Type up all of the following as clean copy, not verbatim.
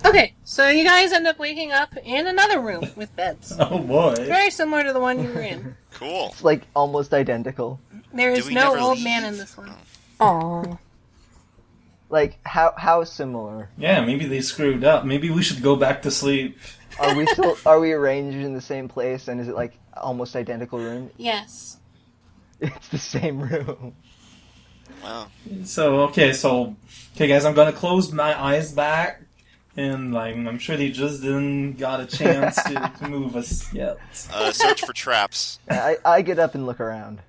Okay, so you guys end up waking up in another room with beds. Oh boy. Very similar to the one you were in. Cool. It's like almost identical. There Do is we no never old leave? man in this one. Aww. Like how similar? Yeah, maybe they screwed up. Maybe we should go back to sleep. Are we arranged in the same place, and is it like almost identical room? Yes. It's the same room. Wow. So guys, I'm gonna close my eyes back, and like I'm sure they just didn't got a chance to move us yet. Search for traps. I get up and look around.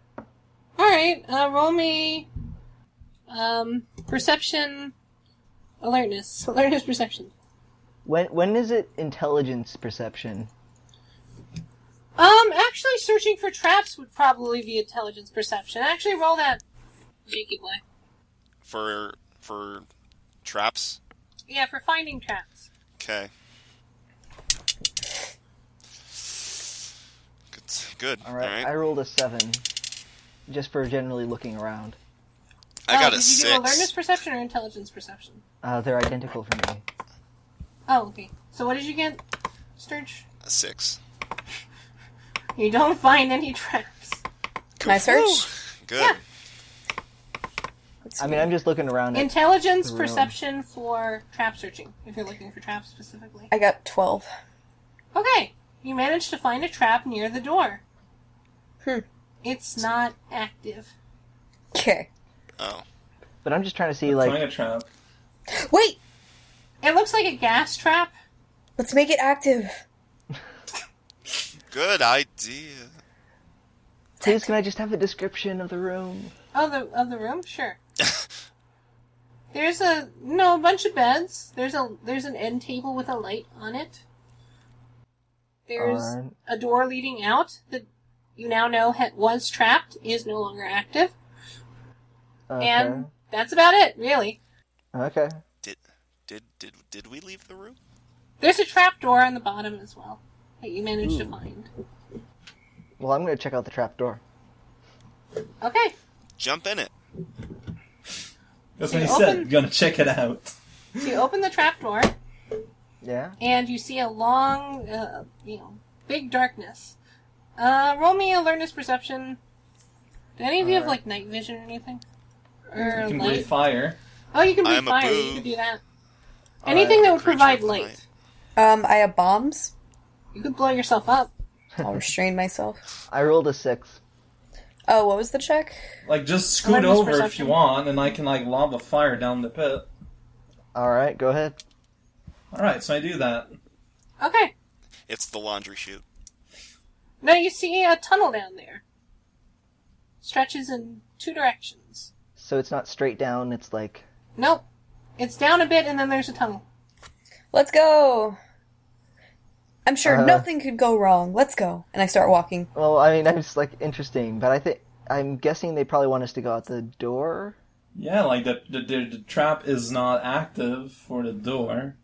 Alright, roll me perception alertness. Alertness perception. When is it intelligence perception? Actually searching for traps would probably be intelligence perception. Actually roll that Jakey boy. For traps? Yeah, for finding traps. Okay. Good. All right. I rolled a 7, just for generally looking around. I got a did 6. you do alertness perception or intelligence perception? They're identical for me. Oh, okay. So what did you get, Sturge? A 6. You don't find any traps. Can I search? Good. Yeah. I mean, I'm just looking around. Intelligence the room. perception for trap searching, if you're looking for traps specifically. I got 12. Okay, you managed to find a trap near the door. It's not active. Okay. Oh. But I'm just trying to see, Find like, a trap. Wait! It looks like a gas trap. Let's make it active. Good idea. please, can I just have a description of the room? Of the room? Sure. There's a bunch of beds. There's an end table with a light on it. There's Alright. a door leading out that you now know was trapped, is no longer active. Okay. And that's about it, really. Okay. Did we leave the room? There's a trap door on the bottom as well that you managed to find. Well, I'm going to check out the trap door. Okay. Jump in it. That's So what he you said. open- You're gonna check it out. So you open the trap door, Yeah? and you see a long, big darkness. Roll me alertness perception. Do any of you have, like, night vision or anything? Or You can light? breathe fire. Oh, you can I breathe am a fire. boo. You could do that. All Anything right. that would Creature provide of the light. night. I have bombs. You could blow yourself up. I'll restrain myself. I rolled a 6. Oh, what was the check? Like, just scoot Alertness over if perception. you want, and I can, like, lob a fire down the pit. Alright, go ahead. Alright, so I do that. Okay. It's the laundry chute. Now you see a tunnel down there. Stretches in 2 directions. So it's not straight down, it's like... Nope. It's down a bit, and then there's a tunnel. Let's go! I'm sure Uh-huh. nothing could go wrong. Let's go. And I start walking. Well, I mean, it's like interesting, but I'm guessing they probably want us to go out the door. Yeah, like, the trap is not active for the door.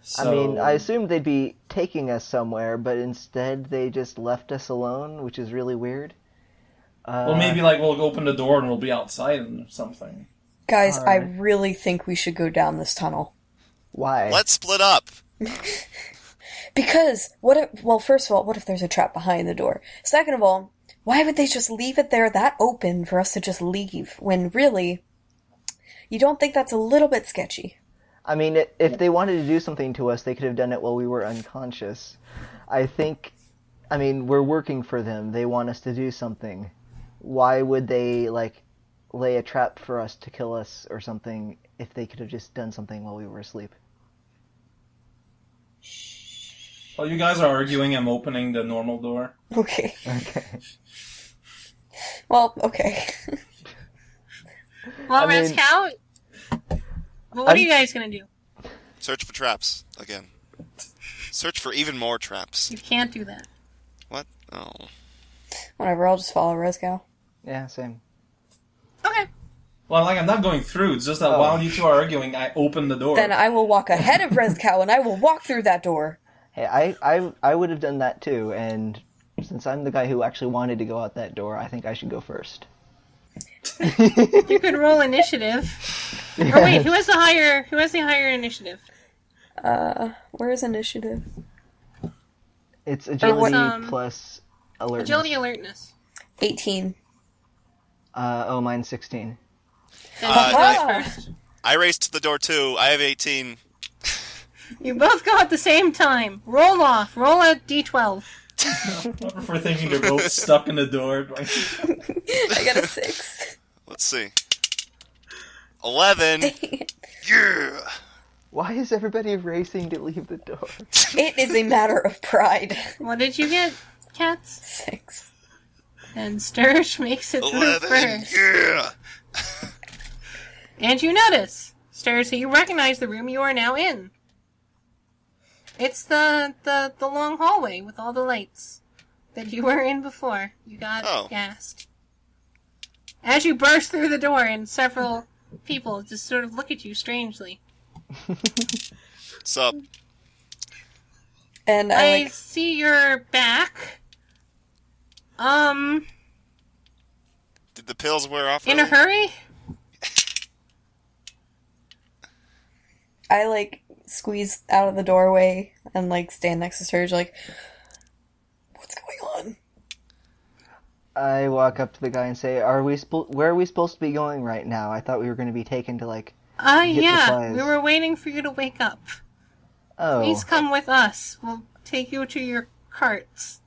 So... I mean, I assumed they'd be taking us somewhere, but instead they just left us alone, which is really weird. Well, maybe, like, we'll open the door and we'll be outside or something. Guys, I Alright. really think we should go down this tunnel. Why? Let's split up. Because, first of all, what if there's a trap behind the door? Second of all, why would they just leave it there that open for us to just leave, when really, you don't think that's a little bit sketchy? I mean, if they wanted to do something to us, they could have done it while we were unconscious. I mean, we're working for them. They want us to do something. Why would they, like, lay a trap for us to kill us or something if they could have just done something while we were asleep? While you guys are arguing, I'm opening the normal door. Okay. Okay. Well, okay. Well, I mean- Rascal, what are you guys gonna do? Search for traps again. Search for even more traps. You can't do that. What? Oh. Whatever, I'll just follow Rezgal. Yeah, same. Okay. Well, like, I'm not going through. It's just that Oh. while you two are arguing, I open the door. Then I will walk ahead of Rezgal and I will walk through that door. Hey, I would have done that too, and since I'm the guy who actually wanted to go out that door, I think I should go first. You could roll initiative. Or wait, who has the higher initiative? Where is initiative? It's agility What's, plus alertness. Agility alertness. 18. Mine's 16. Then Ah! you go first. I raced to the door too. I have 18. You both go at the same time. Roll off. Roll a d12. I prefer thinking they're both stuck in the door. I got a 6. Let's see. 11. Dang it. Yeah. Why is everybody racing to leave the door? It is a matter of pride. What did you get, Cats? 6. And Sturge makes it through 11. first. Yeah. And you notice, Sturge, that you recognize the room you are now in. It's the long hallway with all the lights that you were in before. You got gassed. As you burst through the door, and several people just sort of look at you strangely. What's up? And I see you're back. Did the pills wear off? In a hurry? I squeeze out of the doorway and stand next to Serge what's going on? I walk up to the guy and say, where are we supposed to be going right now? I thought we were going to be taken to Yeah. supplies. We were waiting for you to wake up. Oh. Please come with us. We'll take you to your carts.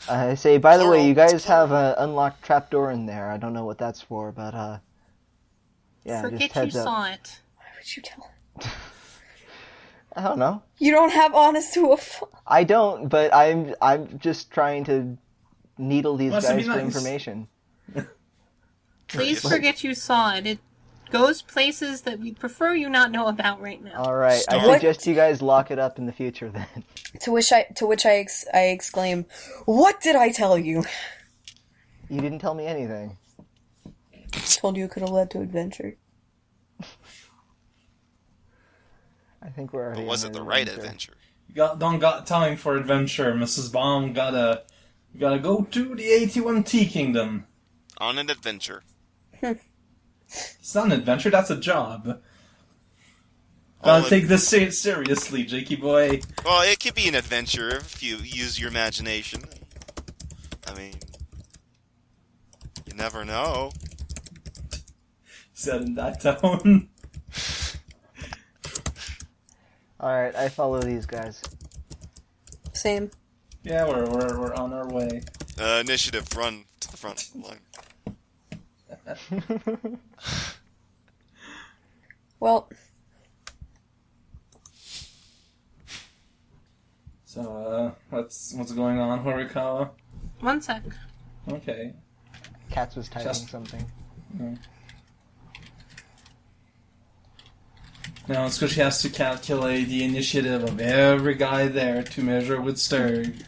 I say, by the way, Plural. you guys have an unlocked trapdoor in there. I don't know what that's for, but yeah, Forget just you heads up. saw it. Why would you tell him? I don't know. You don't have honest to a I don't, but I'm just trying to needle these Must be guys for nice. information. Please forget you saw it. It goes places that we'd prefer you not know about right now. All right, I Start. suggest you guys lock it up in the future then. To which I exclaim, "What did I tell you?" You didn't tell me anything. Told you it could have led to adventure. I think we're already. Or was in it the an right adventure? Don't got time for adventure, Mrs. Baum. Gotta go to the 81T Kingdom. On an adventure. It's not an adventure, that's a job. Oh, Gotta take this seriously, Jakey boy. Well, it could be an adventure if you use your imagination. I mean, you never know. Said in that tone. All right, I follow these guys. Same. Yeah, we're on our way. Initiative, run to the front line. Well, So, what's going on, Horikawa? 1 sec. Okay. Katz was typing Just- something. Now it's because she has to calculate the initiative of every guy there to measure with Sturg.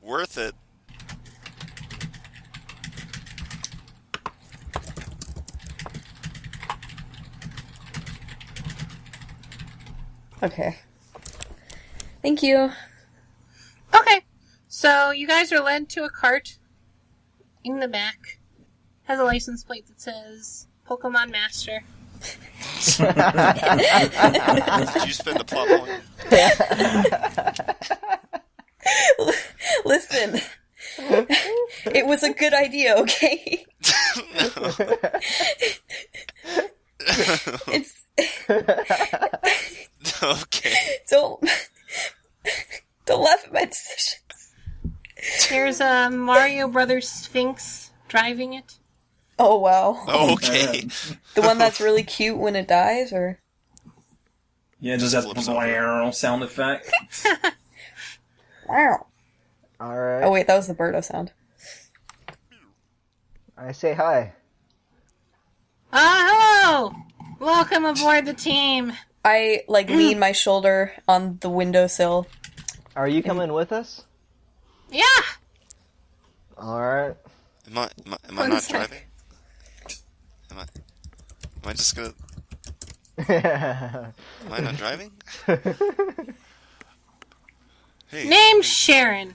Worth it. okay. Thank you. Okay. So you guys are led to a cart in the back. Has a license plate that says Pokemon Master. Did you spend the plot point? Listen. It was a good idea, okay? It's Okay. don't laugh at my decisions. There's a Mario Brothers Sphinx driving it. Oh wow. Okay. The one that's really cute when it dies, or Yeah, just that Flips over. blah sound effect. wow. All right. Oh wait, that was the Birdo sound. I say hi. Hello! Welcome aboard the team. I lean my shoulder on the windowsill. Are you coming with us? Yeah! All right. Am I One not sec. driving? Am I just gonna... Am I not driving? Hey. Name's Sharon.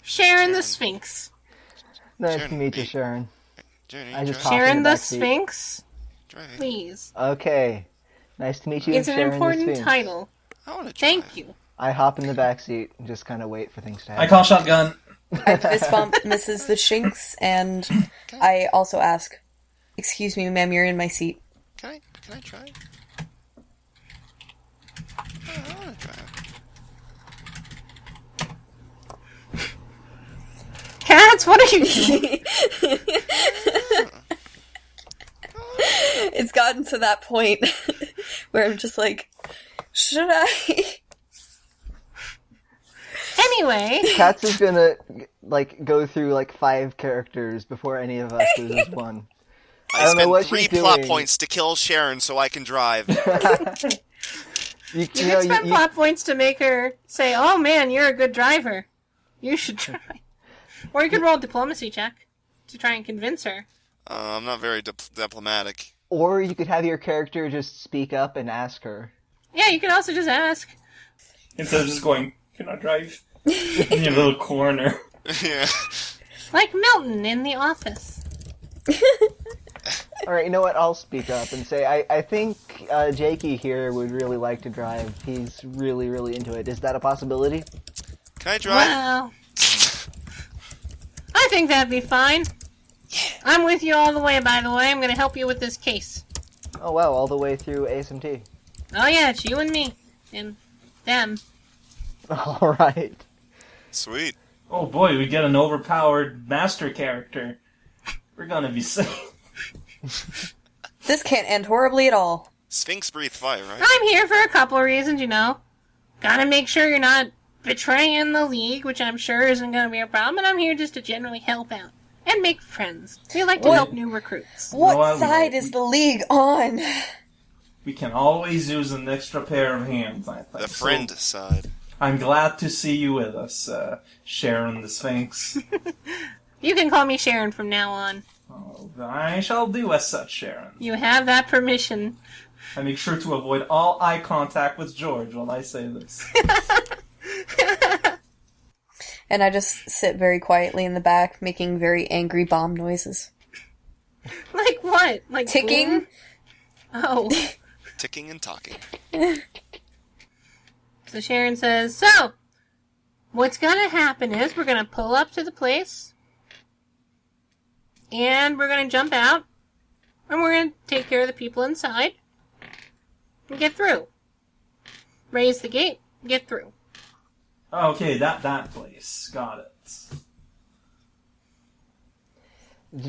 Sharon the Sharon. Sphinx. Nice Sharon, to meet you, me. Sharon. Jeremy, I just driving? Hop in Sharon the the back seat. Sphinx? Driving. Please. Okay. Nice to meet you. It's an Sharon the important Sphinx. title. I want to Thank you. I hop in the back seat and just kind of wait for things to happen. I call shotgun. I fist bump Mrs. the Shinx, and I also ask, "Excuse me, ma'am, you're in my seat." Can I try? I want to try. Cats, what are you doing? It's gotten to that point where I'm just like, should I? Anyway. Katz is gonna go through 5 characters before any of us loses one. I don't know what spent 3 she's plot doing. points to kill Sharon so I can drive. You can spend plot points to make her say, "Oh man, you're a good driver. You should try." Or you could roll a diplomacy check to try and convince her. I'm not very diplomatic. Or you could have your character just speak up and ask her. Yeah, you could also just ask. Instead of just going, "Can I drive?" in your little corner. Yeah. Like Milton in The Office. Alright, you know what? I'll speak up and say, I think Jakey here would really like to drive. He's really, really into it. Is that a possibility? Can I drive? Well, I think that'd be fine. I'm with you all the way, by the way. I'm going to help you with this case. Oh wow, all the way through ASMT. Oh yeah, it's you and me. And them. Alright. Sweet. Oh boy, we get an overpowered master character. We're gonna be safe. This can't end horribly at all. Sphinx breathe fire, right? I'm here for a couple of reasons, you know. Gotta make sure you're not betraying the League, which I'm sure isn't gonna be a problem, and I'm here just to generally help out. And make friends. We like to help new recruits. What side is the League on? We can always use an extra pair of hands, I think. The friend side. I'm glad to see you with us, Sharon the Sphinx. You can call me Sharon from now on. Oh, I shall do as such, Sharon. You have that permission. I make sure to avoid all eye contact with George while I say this. And I just sit very quietly in the back, making very angry bomb noises. Like what? Like Ticking? boom? Oh. Ticking and talking. So Sharon says, "So, what's gonna happen is we're gonna pull up to the place, and we're gonna jump out, and we're gonna take care of the people inside, and get through. Raise the gate, get through." Okay, that place. Got it.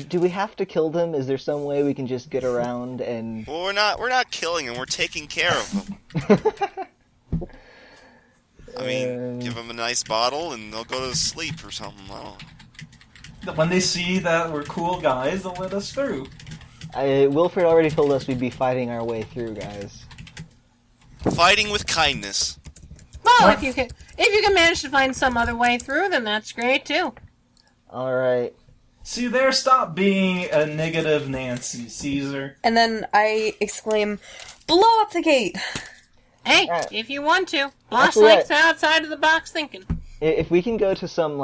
Do we have to kill them? Is there some way we can just get around and... Well, we're not killing them. We're taking care of them. I mean, give them a nice bottle and they'll go to sleep or something. I don't know. When they see that we're cool guys, they'll let us through. Wilfred already told us we'd be fighting our way through, guys. Fighting with kindness. Well, What? if you can manage to find some other way through, then that's great too. Alright. See there, stop being a negative Nancy, Caesar. And then I exclaim, "Blow up the gate!" Hey, Right. if you want to, boss Actually, likes outside of the box thinking. If we can go to some,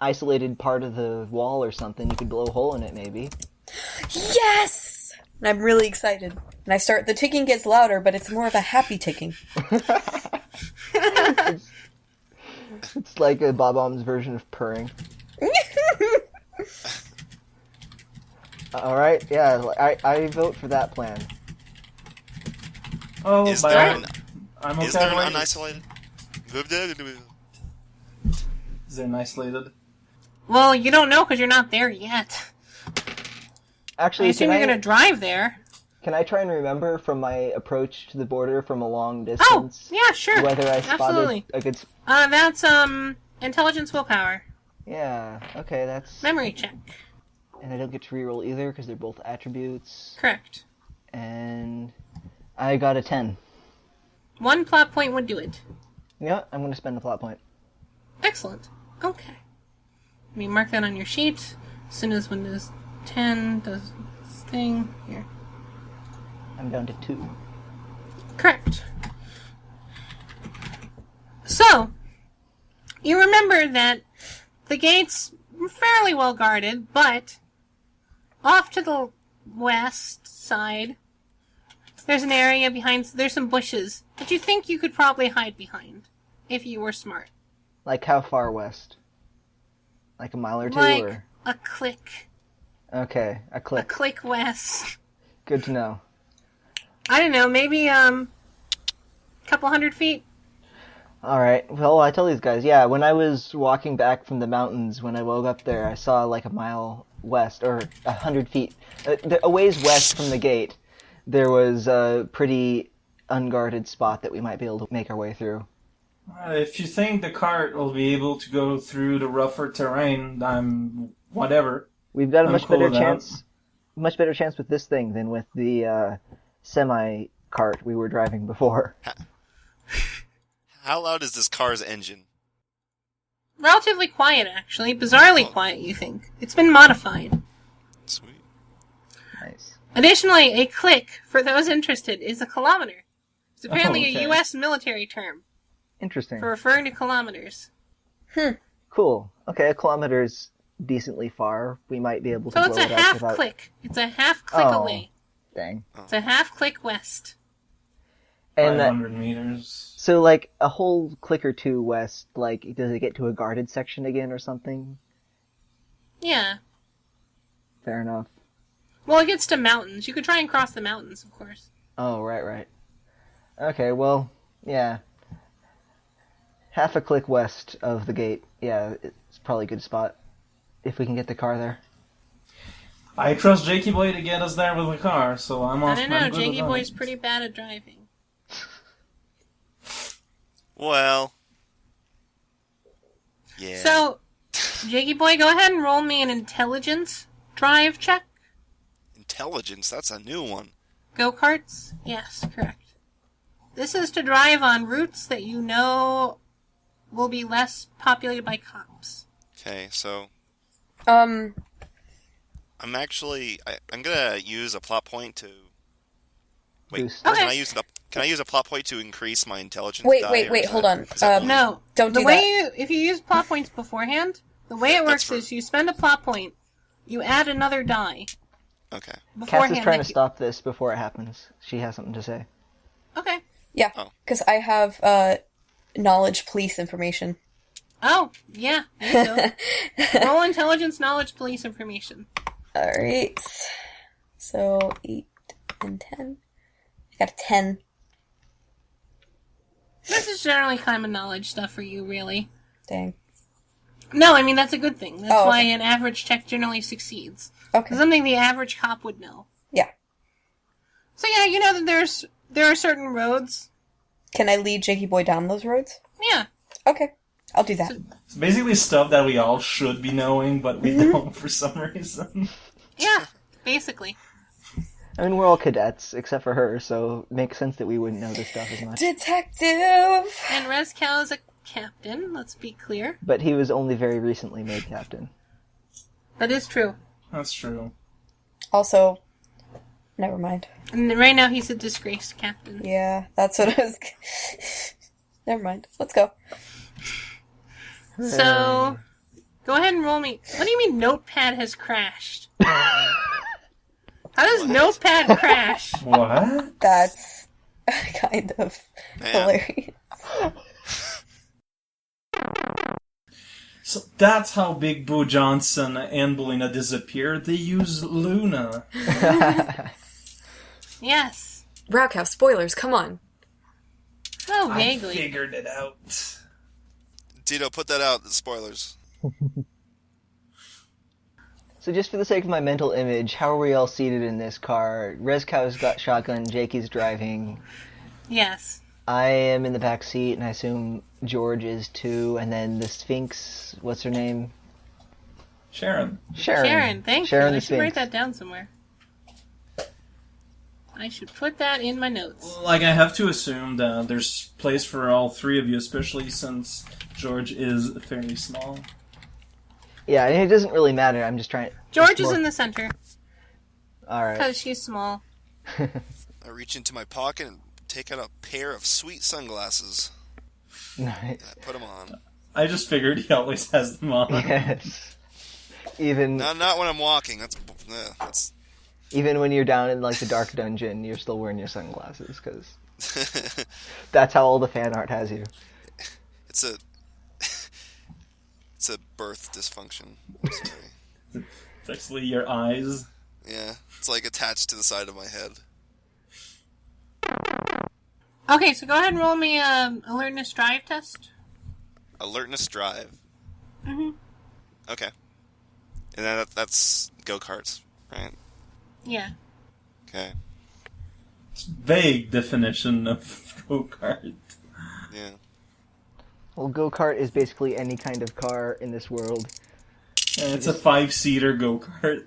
isolated part of the wall or something, you could blow a hole in it, maybe. Yes! And I'm really excited. And I start, the ticking gets louder, but it's more of a happy ticking. It's like a Bob-omb's version of purring. Alright, yeah, I vote for that plan. Oh, Is by there all- an, I'm okay. is there an with it. unisolated? Is there an isolated? Well, you don't know because you're not there yet. I Actually, assume you're gonna drive there. can I try and remember from my approach to the border from a long Oh, distance yeah, sure. whether I spotted Absolutely. a good... That's intelligence, willpower, Yeah, okay, that's... memory check. And I don't get to reroll either because they're both attributes. Correct. And I got a 10. 1 plot point would do it. Yeah, I'm going to spend a plot point. Excellent. Okay. Let me mark that on your sheet. As soon as Windows 10 does its thing. Here. I'm down to 2. Correct. So, you remember that the gates were fairly well guarded, but off to the west side, There's an area behind. There's some bushes that you think you could probably hide behind if you were smart. Like how far west? Like a mile or two? Like or? a click. Okay, a A click. click west. Good to know. I don't know, maybe couple 100 feet. Alright, well, I tell these guys, yeah, when I was walking back from the mountains, when I woke up there, I saw like a mile west, or 100 feet, a ways west from the gate, there was a pretty unguarded spot that we might be able to make our way through. If you think the cart will be able to go through the rougher terrain, whatever. We've got a I'm much cool better with that. chance with this thing than with the semi-cart we were driving before. How loud is this car's engine? Relatively quiet, actually. Bizarrely quiet, you think. It's been modified. Sweet. Nice. Additionally, a click, for those interested, is a kilometer. It's apparently okay. a U.S. military term Interesting. for referring to kilometers. Cool. Okay, a kilometer's decently far. We might be able to So it's blow a it up half without... click. It's a half click Oh. away. Dang. It's a half click west. And 500 meters. so, like, a whole click or two west, like, does it get to a guarded section again or something? Yeah. Fair enough. Well, it gets to mountains. You could try and cross the mountains, of course. Oh, right. Okay, well, yeah. Half a click west of the gate. Yeah, it's probably a good spot. If we can get the car there. I trust Jakey Boy to get us there with the car, so I'm I off. don't know. Jakey Boy's pretty bad at driving. Well. Yeah. So, Jakey Boy, go ahead and roll me an intelligence drive check. Intelligence, that's a new one. Go-karts? Yes, correct. This is to drive on routes that you know will be less populated by cops. Okay, so Um, I'm gonna use a plot point to. Wait, Boost. Okay. Can I use a plot point to increase my intelligence? Wait, die, wait, or wait, is hold that- on. is that one? No. Don't the do way that. if you use plot points beforehand, the way it works is you spend a plot point, you add another die Okay. Cass beforehand. is trying to that you- stop this before it happens. She has something to say. Okay. yeah, Oh. because I have knowledge police information. Oh, yeah. There you go. Roll intelligence, knowledge, police information. All right. So 8 and 10. I got a 10. This is generally kind of knowledge stuff for you, really. Dang. No, I mean, that's a good thing. That's Oh, why okay. an average check generally succeeds. Okay. Something the average cop would know. Yeah. So yeah, you know that there are certain roads. Can I lead Jakey Boy down those roads? Yeah. Okay. I'll do that. It's basically stuff that we all should be knowing, but we don't for some reason. Yeah, basically. I mean, we're all cadets, except for her, so it makes sense that we wouldn't know this stuff as much. Detective! And Rezcal is a captain, let's be clear. But he was only very recently made captain. That is true. That's true. Also, never mind. And right now he's a disgraced captain. Yeah, that's what I was... Never mind. Let's go. So, go ahead and roll me. What do you mean Notepad has crashed? How does Notepad crash? What? That's kind of Man. hilarious. So that's how Big Boo Johnson and Belina disappeared. They used Luna. Yes. Rockhouse, spoilers, come on. Oh, I vaguely. figured it out. Tito, put that out. The spoilers. So just for the sake of my mental image, how are we all seated in this car? Rezkow's got shotgun, Jakey's driving. Yes. I am in the back seat, and I assume George is too, and then the Sphinx, what's her name? Sharon. Sharon, thank Sharon you. I the should write Sphinx. that down somewhere. I should put that in my notes. Like, I have to assume that there's place for all three of you, especially since George is fairly small. Yeah, and it doesn't really matter, I'm just trying... George is in the center, Alright. because she's small. I reach into my pocket and take out a pair of sweet sunglasses. Nice. I put them on. I just figured he always has them on. Yes. Even... Not when I'm walking. That's Even when you're down in like the dark dungeon, you're still wearing your sunglasses because that's how all the fan art has you. It's a birth dysfunction. I'm sorry. It's actually your eyes. Yeah, it's like attached to the side of my head. Okay, so go ahead and roll me a alertness drive test. Alertness drive. Mm-hmm. Okay. And then that's go-karts, right? Yeah. Okay. It's vague definition of go-kart. Yeah. Well, go-kart is basically any kind of car in this world. And it's a 5-seater go-kart.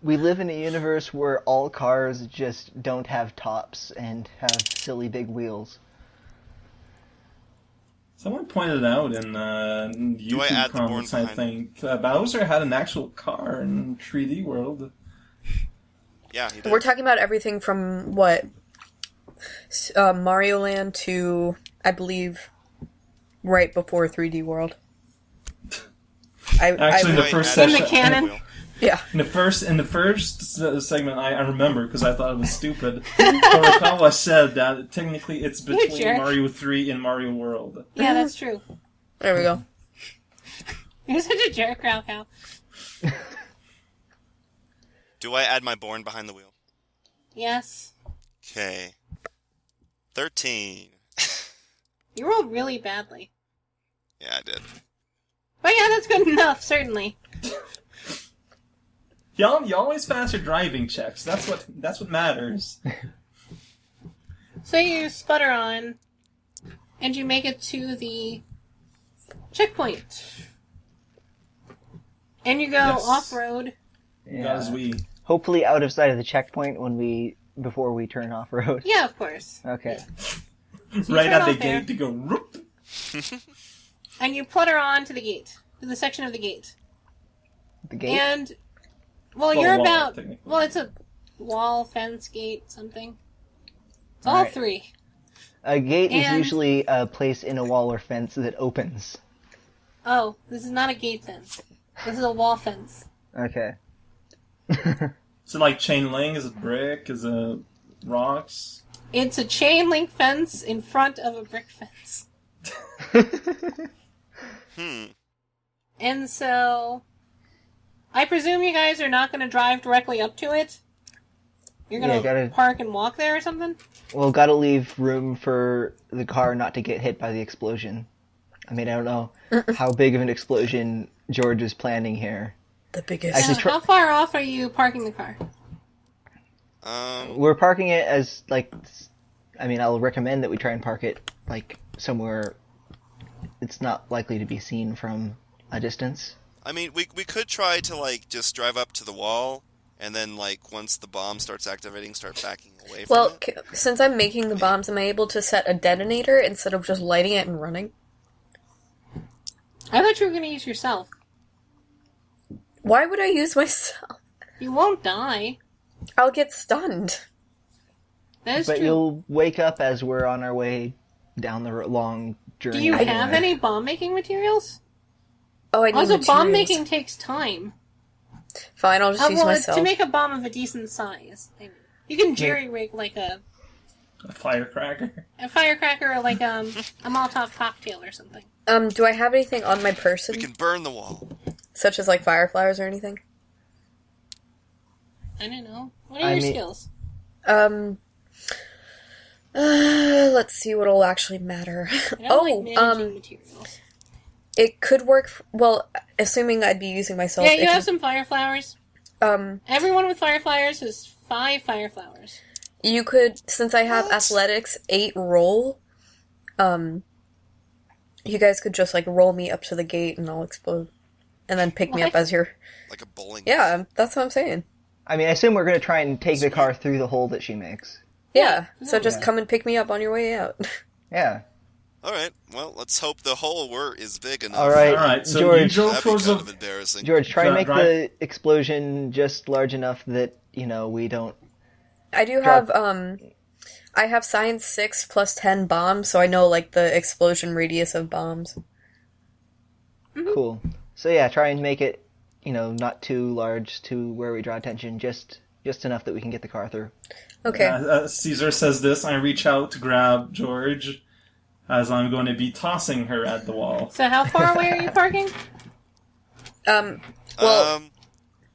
We live in a universe where all cars just don't have tops and have silly big wheels. Someone pointed out in Do I YouTube add the Born comments, I behind think, Bowser had an actual car in 3D World. Yeah, he did. We're talking about everything from, what, Mario Land to, I believe, right before 3D World. Actually, the Wait, first add In session... the canon. Yeah. In the first segment, I remember because I thought it was stupid. Horikawa said that technically it's between jerk. Mario 3 and Mario World. Yeah, that's true. There we go. You're such a jerk, Raukau. Do I add my Born behind the wheel? Yes. Okay. 13. You rolled really badly. Yeah, I did. But yeah, that's good enough, certainly. You always pass your driving checks. That's what matters. So you sputter on, and you make it to the checkpoint. And you go Yes. off-road. Because we... Hopefully out of sight of the checkpoint before we turn off-road. Yeah, of course. Okay. So right turn at the off there. gate to go... Whoop. And you flutter on to the gate. To the section of the gate. The gate? And... Well, Well, you're wall, about... technically. Well, it's a wall, fence, gate, something. It's all Alright. three. A gate is And- usually a place in a wall or fence that opens. Oh, this is not a gate fence. This is a wall fence. Okay. Is it like chain link? Is it brick? Is it rocks? It's a chain link fence in front of a brick fence. And so... I presume you guys are not going to drive directly up to it? You're going to gotta- park and walk there or something? Well, gotta leave room for the car not to get hit by the explosion. I mean, I don't know how big of an explosion George is planning here. The biggest. Actually, How far off are you parking the car? We're parking it as, like, I mean, I'll recommend that we try and park it, like, somewhere it's not likely to be seen from a distance. I mean, we could try to, like, just drive up to the wall, and then, like, once the bomb starts activating, start backing away from Well, it. since I'm making the bombs, am I able to set a detonator instead of just lighting it and running? I thought you were going to use yourself. Why would I use myself? You won't die. I'll get stunned. That is But true. you'll wake up as we're on our way down the long journey. Do you have anyway. any bomb-making materials? Oh, I need Also, materials. bomb-making takes time. Fine, I'll just use Well, myself. to make a bomb of a decent size. You can jerry-rig like a firecracker. firecracker or like a Molotov cocktail or something. Do I have anything on my person? We can burn the wall. Such as, like, fireflies or anything? I don't know. What are I your mean- skills? Let's see what'll actually matter. I don't like managing materials. It could work, well, assuming I'd be using myself. Yeah, it you have could- some fire flowers. Everyone with fire flowers has 5 fire flowers. You could, since I have athletics 8 roll, you guys could just, like, roll me up to the gate and I'll explode. And then pick me up What? as your... Like a bowling. Yeah, that's what I'm saying. I mean, I assume we're going to try and take the car through the hole that she makes. Yeah, so no. just come and pick me up on your way out. Yeah. Alright, well, let's hope the hole is big enough. All right, Alright, so George. you drove That'd be towards kind the... of embarrassing. George, try and make Drive. the explosion just large enough that, you know, we don't... I do have, I have science 6 plus 10 bombs, so I know, like, the explosion radius of bombs. Cool. So yeah, try and make it, you know, not too large to where we draw attention, just Just enough that we can get the car through. Okay. Caesar says this. I reach out to grab George as I'm going to be tossing her at the wall. So how far away are you parking? Well,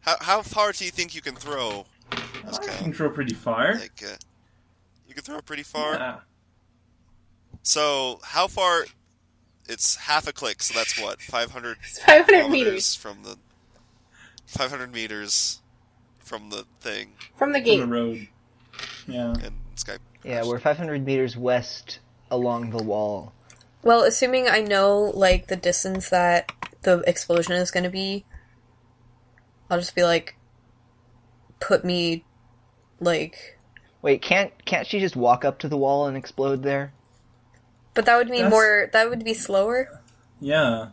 How far do you think you can throw? I can throw pretty far. Like, you can throw pretty far? Yeah. So, how far... It's half a click, so that's what? 500 It's 500 kilometers meters from the... 500 meters from the thing. from the From gate. the road. Yeah. And Skype. Yeah, we're 500 meters west along the wall. well, assuming I know, like, the distance that the explosion is going to be, I'll just be like, put me, like... Wait, can't she just walk up to the wall and explode there? But that would mean that would be slower? Yeah.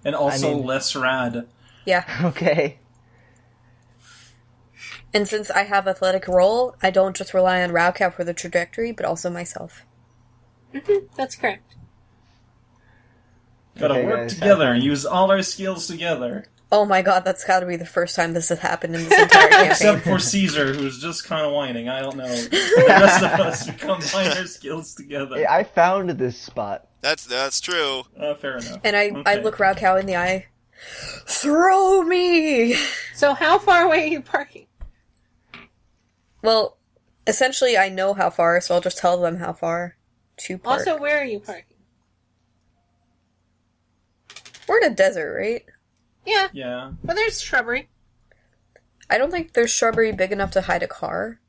And also I mean- less rad. Yeah. Okay. And since I have athletic roll, I don't just rely on Raocow for the trajectory, but also myself. That's correct. Gotta Okay, work guys, together and use all our skills together. Oh my god, that's gotta be the first time this has happened in this entire campaign. Except for Caesar, who's just kind of whining. I don't know. The rest of us, we combine our skills together. Hey, I found this spot. That's true. Fair enough. And I Okay. look Raocow in the eye. Throw me! So how far away are you parking? Well, essentially I know how far, so I'll just tell them how far to park. Also, where are you parking? We're in a desert, right? Yeah, Yeah. but there's shrubbery. I don't think there's shrubbery big enough to hide a car.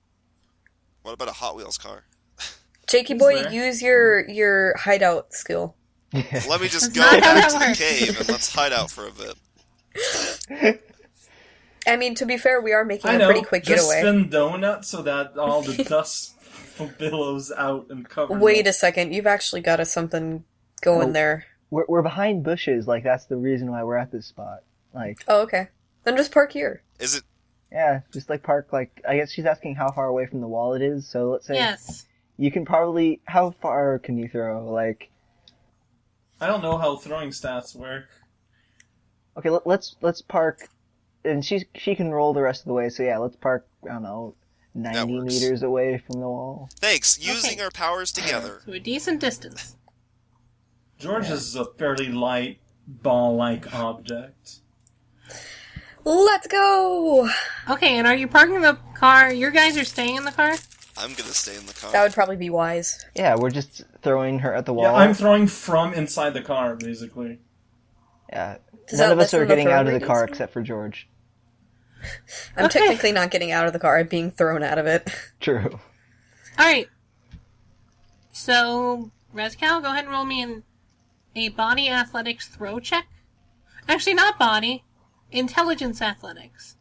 What about a Hot Wheels car? Jakey Is boy, there? use your hideout skill. Let me just That's go not how back that to the works. cave and let's hide out for a bit. I mean, to be fair, we are making I a know. pretty quick Just getaway. spin donut so that all the dust billows out and covers Wait it. a second, you've actually got something going Oh. there. We're behind bushes, like that's the reason why we're at this spot. Like, Oh, okay. Then just park here. Is it... yeah, just like park, like, I guess she's asking how far away from the wall it is, so let's say Yes. you can probably, how far can you throw? Like, I don't know how throwing stats work. okay, let's park, and she can roll the rest of the way, so yeah, let's park, I don't know, 90 works. meters away from the wall. Thanks. Using Okay. our powers together. To a decent distance. George is a fairly light, ball-like object. Let's go! Okay, and are you parking the car? Your guys are staying in the car? I'm gonna stay in the car. That would probably be wise. Yeah, we're just throwing her at the wall. Yeah, I'm throwing from inside the car, basically. Yeah. Does None that of us lessen are the getting throw out of the radius? car except for George. I'm Okay. technically not getting out of the car, I'm being thrown out of it. True. Alright. So, Rezcal, go ahead and roll me a body athletics throw check. Actually, not body. Intelligence athletics.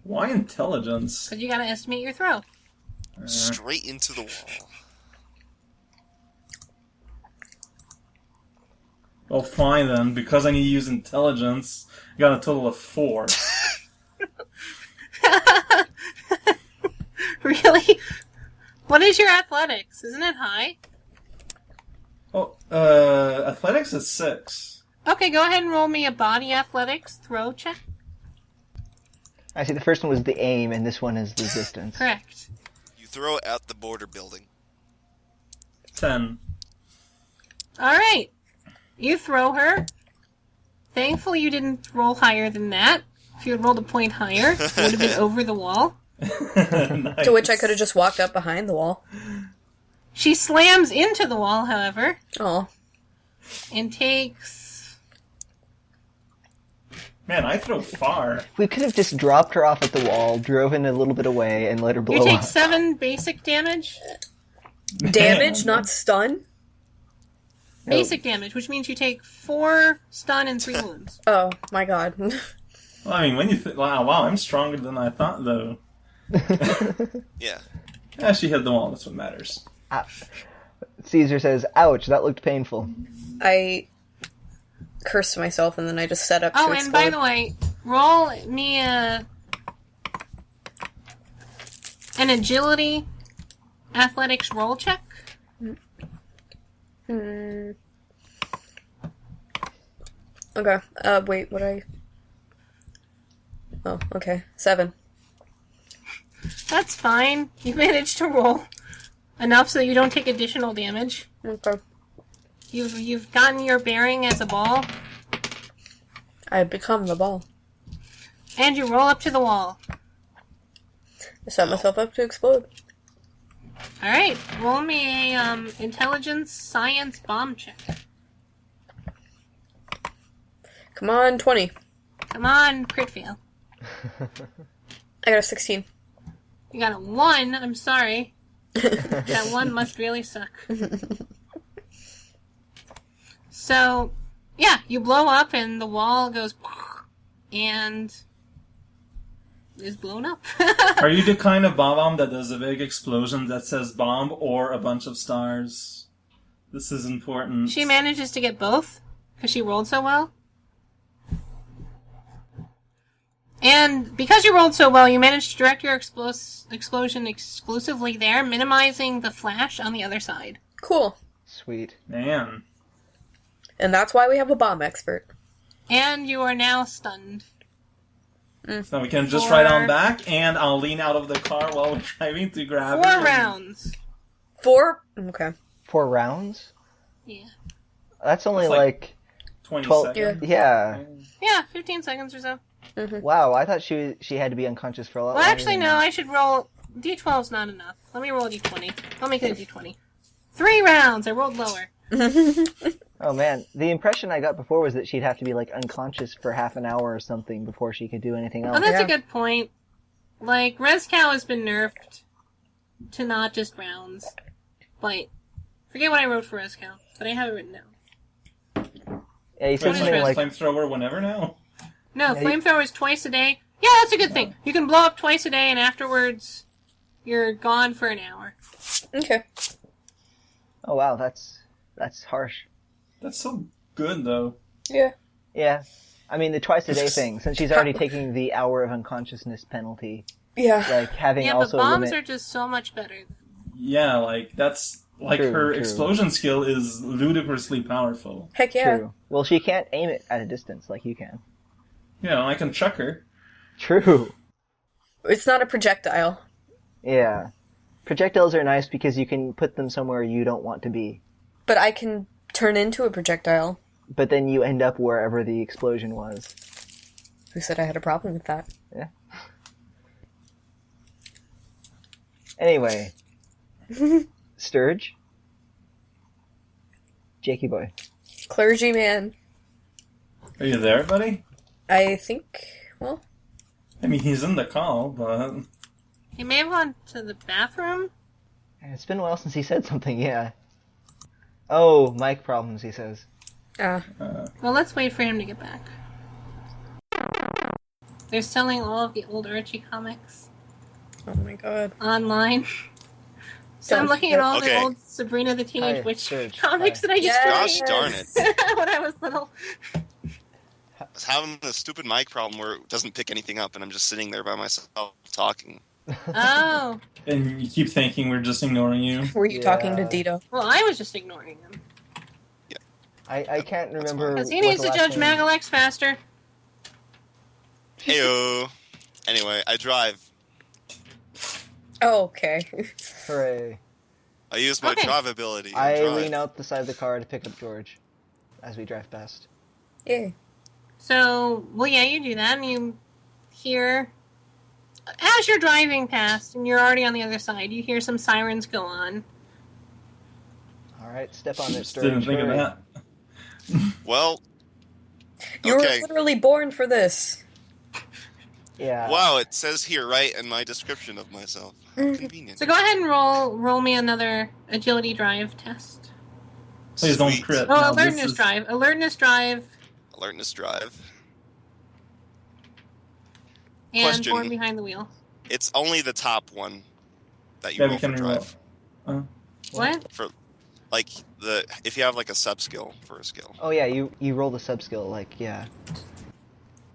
Why intelligence? Because you gotta estimate your throw. Straight into the wall. Well, fine then. Because I need to use intelligence, I got a total of 4. Really? What is your athletics? Isn't it high? Oh, athletics is 6. Okay, go ahead and roll me a body athletics throw check. I see the first one was the aim, and this one is the distance. Correct. You throw it at the border building. 10. Alright. You throw her. Thankfully you didn't roll higher than that. If you had rolled a point higher, it would have been over the wall. Nice. To which I could have just walked up behind the wall. She slams into the wall, however, Oh. and takes... Man, I throw far. We could have just dropped her off at the wall, drove in a little bit away, and let her blow You take up. 7 basic damage. Damage, not stun? Basic damage, which means you take 4 stun and 3 wounds. Oh, my god. Well, I mean, when you wow, I'm stronger than I thought, though. Yeah. Yeah, she hit the wall. That's what matters. Caesar says, "Ouch, that looked painful." I cursed myself and then I just set up to Oh, explode. and by the way, roll me an agility athletics roll check. Okay. Wait, what I... Oh, okay. 7. That's fine. You managed to roll enough so you don't take additional damage. Okay. You've gotten your bearing as a ball, I've become the ball. and you roll up to the wall. I set myself up to explode. All right, roll me a intelligence science bomb check. Come on, 20. Come on, crit fail. I got a 16. You got a 1. I'm sorry. That 1 must really suck. So, yeah, you blow up and the wall goes and is blown up. Are you the kind of bomb that does a big explosion that says bomb or a bunch of stars? This is important. She manages to get both because she rolled so well. And because you rolled so well, you managed to direct your explosion exclusively there, minimizing the flash on the other side. Cool. Sweet. Man. And that's why we have a bomb expert. And you are now stunned. So we can just ride on back, and I'll lean out of the car while we're driving to grab 4 her. rounds. 4? Okay. 4 rounds? Yeah. That's only It's like 20 12 seconds. Yeah. Yeah, 15 seconds or so. Wow, I thought she had to be unconscious for a lot Well, longer actually, than no, that. I should roll... D12's not enough. Let me roll a D20. I'll make it a D20. 3 rounds! I rolled lower. Oh man, the impression I got before was that she'd have to be like unconscious for half an hour or something before she could do anything else. Oh, that's Yeah. a good point. Like, Rescow has been nerfed to not just rounds. But, forget what I wrote for Rescow, but I have it written down. Yeah, you Wait, said so something like, flamethrower whenever now? No, Yeah, you- flamethrower is twice a day. Yeah, that's a good thing. You can blow up twice a day, and afterwards, you're gone for an hour. Okay. oh wow, that's harsh. That's so good, though. Yeah. Yeah. I mean, the twice a day thing, since she's already taking the hour of unconsciousness penalty, Yeah. like having Yeah, but also a bombs limit. are just so much better. Yeah, like, that's... Like, True, her true. explosion skill is ludicrously powerful. Heck yeah. True. Well, she can't aim it at a distance like you can. You know, I can chuck her. True. It's not a projectile. Yeah. Projectiles are nice because you can put them somewhere you don't want to be. But I can turn into a projectile. But then you end up wherever the explosion was. Who said I had a problem with that? Yeah. Anyway. Sturge? Jakey boy. Clergyman. Are you there, buddy? I think, well, I mean, he's in the call, but... He may have gone to the bathroom. It's been a while since he said something, yeah. Oh, mic problems, he says. Well, let's wait for him to get back. They're selling all of the old Archie comics oh my god. online. So I'm Don't- looking at all Okay. the old Sabrina the Teenage Hi, Witch Serge. comics Hi. that I used Yes. Gosh darn to read when I was little. I was having a stupid mic problem where it doesn't pick anything up, and I'm just sitting there by myself talking. Oh, And you keep thinking we're just ignoring you. Were you talking to Yeah. Dito? well, I was just ignoring him. I can't remember. Because he what needs the to last judge name- Magalex faster. Heyo. Anyway, I drive. Oh, okay. Hooray. I use my Okay. drive ability. and I drive. lean out the side of the car to pick up George as we drive past. Yay. So, well, yeah, you do that, and you hear, as you're driving past, and you're already on the other side, you hear some sirens go on. Alright, step on it, Just didn't Sturge. think of hurry. that. Well, You were Okay. literally born for this. Yeah. wow, it says here right in my description of myself. How convenient. So go ahead and roll me another agility drive test. Please don't Sweet. crit. Oh, No, this alertness is- drive. Alertness drive Alertness drive. and Question. born behind the wheel. It's only the top one that you Yeah, roll we for can drive. reroll. What? For like if you have like a sub skill for a skill, Oh yeah, you roll the sub skill, like, yeah.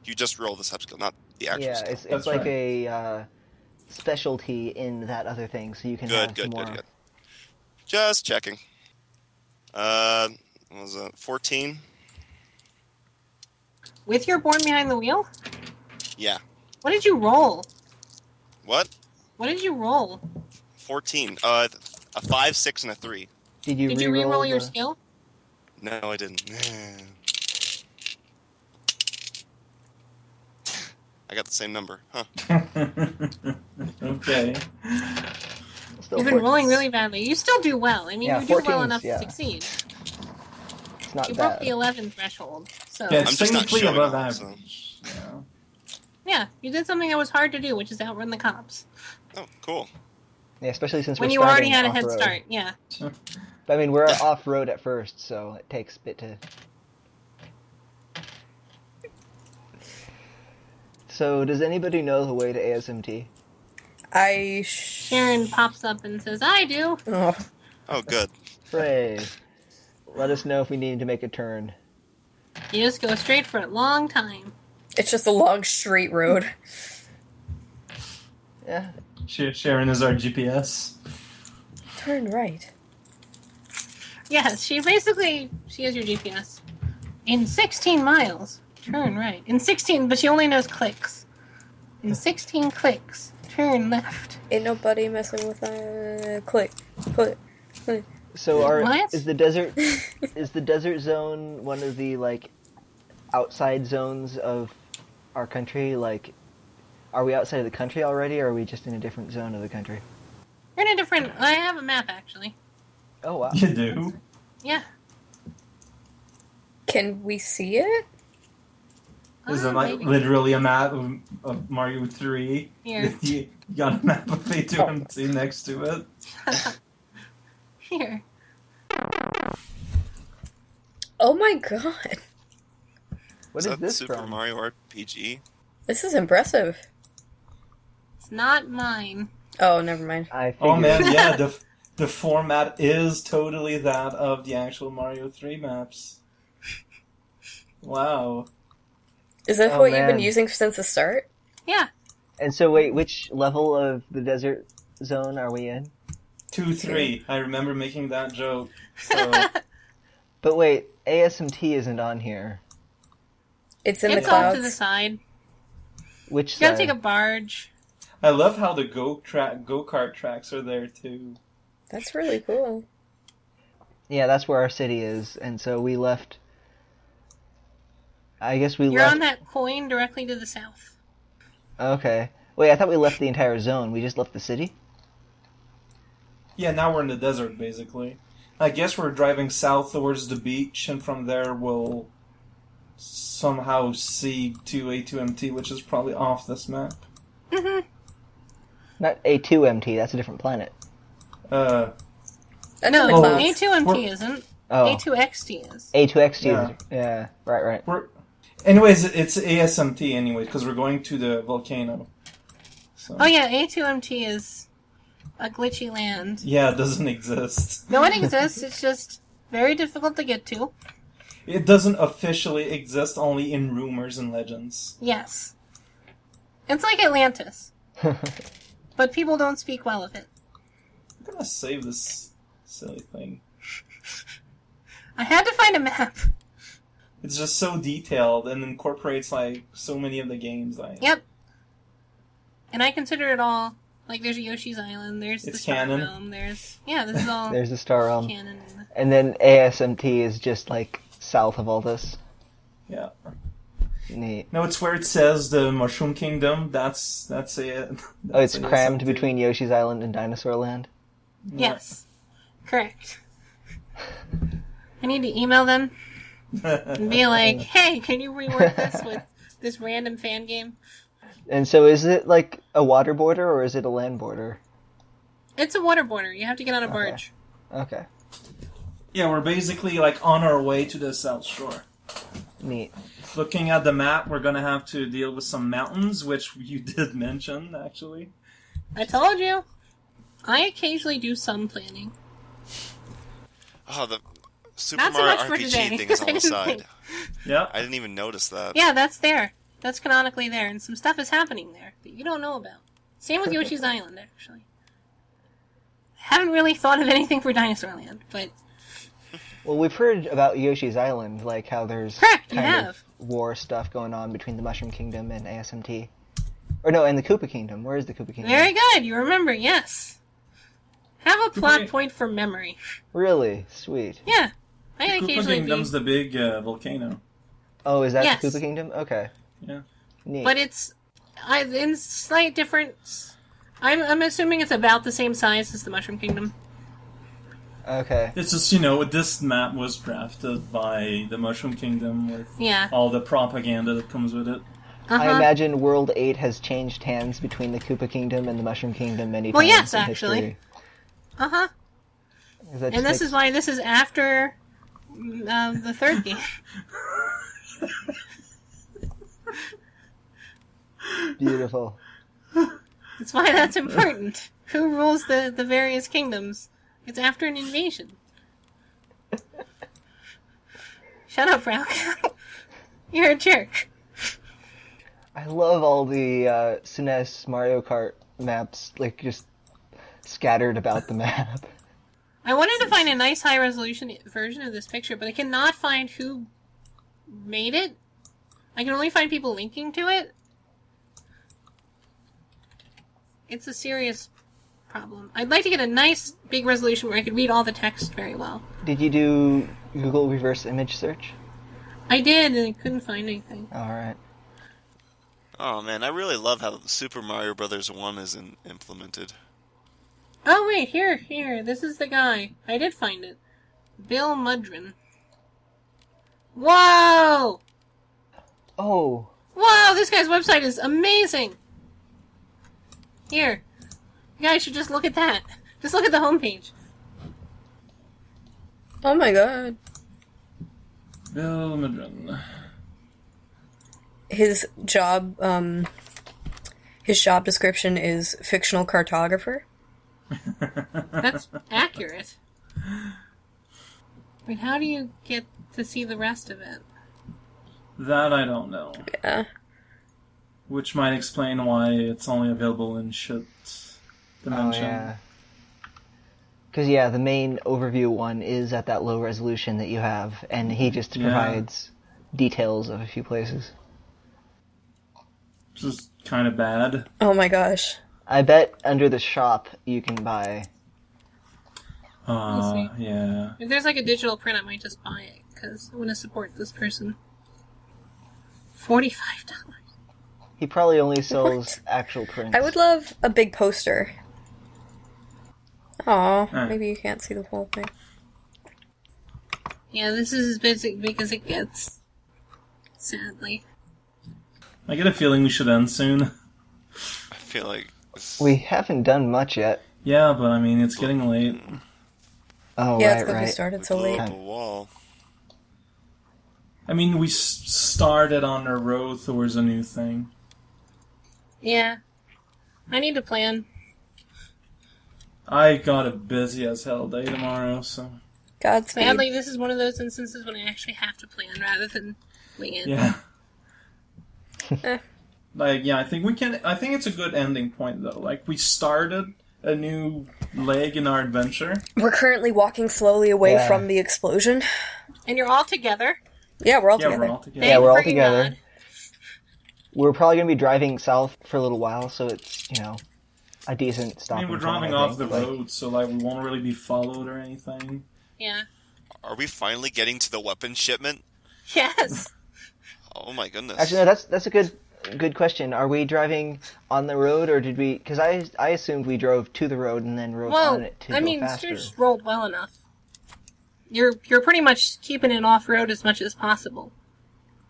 you just roll the sub skill, not the actual Yeah, skill. it's That's like right. a specialty in that other thing, so you can have Good, more. good. Just checking. What was it 14? With your born behind the wheel? Yeah. What did you roll? What? What did you roll? 14. A 5, 6, and a 3. Did you Did you re-roll your skill? No, I didn't. I got the same number. Huh. Okay. Still You've been 14. rolling really badly. You still do well. I mean, Yeah, you do well 14's, enough yeah. to succeed. It's not You broke bad. the 11 threshold. So Yeah, I'm it's just not technically showing above off, average. Yeah. yeah, you did something that was hard to do, which is outrun the cops. Oh, cool. Yeah, especially since When we're you already starting had a head off-road. start, yeah. But, I mean, we're off-road at first, so it takes a bit to... So, does anybody know the way to ASMT? Sharon pops up and says, I do. Oh. Oh, good. Hooray. Let us know if we need to make a turn. You just go straight for a long time. It's just a long straight road. Yeah. Sharon is our GPS. Turn right. Yes, she is your GPS. In 16 miles, turn right. In 16, but she only knows clicks. In 16 clicks, turn left. Ain't nobody messing with click. So, What? is the desert zone one of the, like, outside zones of our country? Like, are we outside of the country already, or are we just in a different zone of the country? We're in a different... I have a map, actually. Oh, wow. You do? Yeah. Can we see it? Is it like Maybe. literally a map of Mario 3? Here. You got a map of A2MT next to it? Here. Oh my god. What is is that this Super from? Mario RPG? This is impressive. It's not mine. Oh, never mind. I Oh figured. man, yeah, the format is totally that of the actual Mario 3 maps. Wow. Is that Oh, what you've been man. using since the start? Yeah. And so, wait, which level of the desert zone are we in? 2-3. I remember making that joke. So, But wait, ASMT isn't on here. It's in It's the off clouds. to the side. Which You gotta side? take a barge. I love how the go-kart tracks are there too. That's really cool. Yeah, that's where our city is, and so we left. I guess we You're left. on that coin directly to the south. Okay. Wait, I thought we left the entire zone. We just left the city? Yeah, now we're in the desert basically. I guess we're driving south towards the beach, and from there we'll somehow see to A2MT, which is probably off this map. Mm-hmm. Not A2MT, that's a different planet. That's No, in the Oh. clouds. A2MT We're- isn't. Oh. A2XT is. A2XT Yeah. is. Yeah, right. Anyways, it's ASMT anyway, because we're going to the volcano. So, Oh yeah, A2MT is a glitchy land. yeah, it doesn't exist. No, it exists. It's just very difficult to get to. It doesn't officially exist, only in rumors and legends. Yes. It's like Atlantis. But people don't speak well of it. I'm gonna save this silly thing. I had to find a map. It's just so detailed and incorporates like so many of the games. Yep. And I consider it all. Like, there's Yoshi's Island, there's the It's Star canon. Realm, this is all There's the Star Realm. canon. And then ASMT is just, like, south of all this. Yeah. Neat. No, it's where it says the Mushroom Kingdom. That's it. Oh, it's That's crammed ASMT. between Yoshi's Island and Dinosaur Land? Yes. Correct. I need to email them and be like, hey, can you rework this with this random fan game? And so is it, like, a water border, or is it a land border? It's a water border. You have to get on a barge. Okay. Yeah, we're basically like on our way to the South Shore. Neat. Looking at the map, we're gonna have to deal with some mountains, which you did mention, actually. I told you. I occasionally do some planning. Oh, the Super Not so Mario much for RPG today, thing is on the 'cause I side. didn't Yeah. I didn't even notice that. Yeah, that's there. That's canonically there, and some stuff is happening there that you don't know about. Same with Yoshi's Island, actually. Haven't really thought of anything for Dinosaur Land, but Well, we've heard about Yoshi's Island, like how there's correct, you kind have. of war stuff going on between the Mushroom Kingdom and ASMT. Or no, and the Koopa Kingdom. Where is the Koopa Kingdom? Very good. You remember, yes. Have a plot point for memory. Really? Sweet. Yeah. I The Koopa occasionally Kingdom's the big volcano. Oh, is that Yes. the Koopa Kingdom? Okay. Yeah. Neat. But it's in slight difference. I'm assuming it's about the same size as the Mushroom Kingdom. Okay. It's just, this map was drafted by the Mushroom Kingdom with Yeah. all the propaganda that comes with it. I imagine World 8 has changed hands between the Koopa Kingdom and the Mushroom Kingdom many times. Well, yes, in actually. history. Uh-huh. 'Cause that And just this is why this is after the third game. beautiful. That's why that's important. Who rules the various kingdoms? It's after an invasion. Shut up, Ralph. You're a jerk. I love all the SNES Mario Kart maps, like, just scattered about the map. I wanted to find a nice high-resolution version of this picture, but I cannot find who made it. I can only find people linking to it. It's a serious problem. I'd like to get a nice, big resolution where I could read all the text very well. Did you do Google reverse image search? I did, and I couldn't find anything. Alright. Oh man, I really love how Super Mario Brothers 1 is implemented. Oh, wait, here. This is the guy. I did find it. Bill Mudrin. Whoa! Oh, Wow, this guy's website is amazing! Here. You guys should just look at that. Just look at the homepage. Oh my god. Bill Madron. His job description is fictional cartographer. That's accurate. But how do you get to see the rest of it? That I don't know. Yeah. Which might explain why it's only available in shit dimension. Oh, yeah. Because, yeah, the main overview one is at that low resolution that you have, and he just provides details of a few places. Which is kind of bad. Oh my gosh. I bet under the shop you can buy... We'll see. Yeah. If there's like a digital print, I might just buy it, because I want to support this person. $45. He probably only sells actual prints. I would love a big poster. Aw, maybe you can't see the whole thing. Yeah, this is as big as it gets. Sadly. I get a feeling we should end soon. I feel like We haven't done much yet. Yeah, but I mean, it's getting late. Oh, Yeah, it's right, because we right. started so blow late. up a wall. I mean, we started on a road towards a new thing. Yeah. I need to plan. I got a busy as hell day tomorrow, so... Godspeed. Sadly, this is one of those instances when I actually have to plan rather than wing it. Yeah. Eh. I think it's a good ending point, though. Like, we started a new leg in our adventure. We're currently walking slowly away Yeah. from the explosion. And you're all together. Yeah, we're all Yeah, together. we're all together. Yeah, we're all Thank freaking together. God. We're probably going to be driving south for a little while, so it's, a decent I stopping mean, we're point, driving I off think. the Like, road, so, like, we won't really be followed or anything. Yeah. Are we finally getting to the weapon shipment? Yes. Oh my goodness. Actually, no, that's a good question. Are we driving on the road, or did we... Because I assumed we drove to the road and then rode on Well, it to I go mean, faster. Sturge rolled well enough. You're pretty much keeping it off-road as much as possible.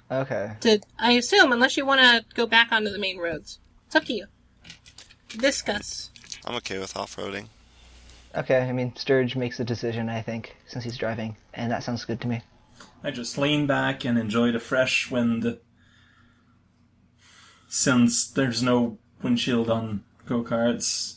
Okay. I assume, unless you want to go back onto the main roads. It's up to you. Discuss. I'm okay with off-roading. Okay, I mean, Sturge makes the decision, I think, since he's driving, and that sounds good to me. I just lean back and enjoy the fresh wind. Since there's no windshield on go-karts,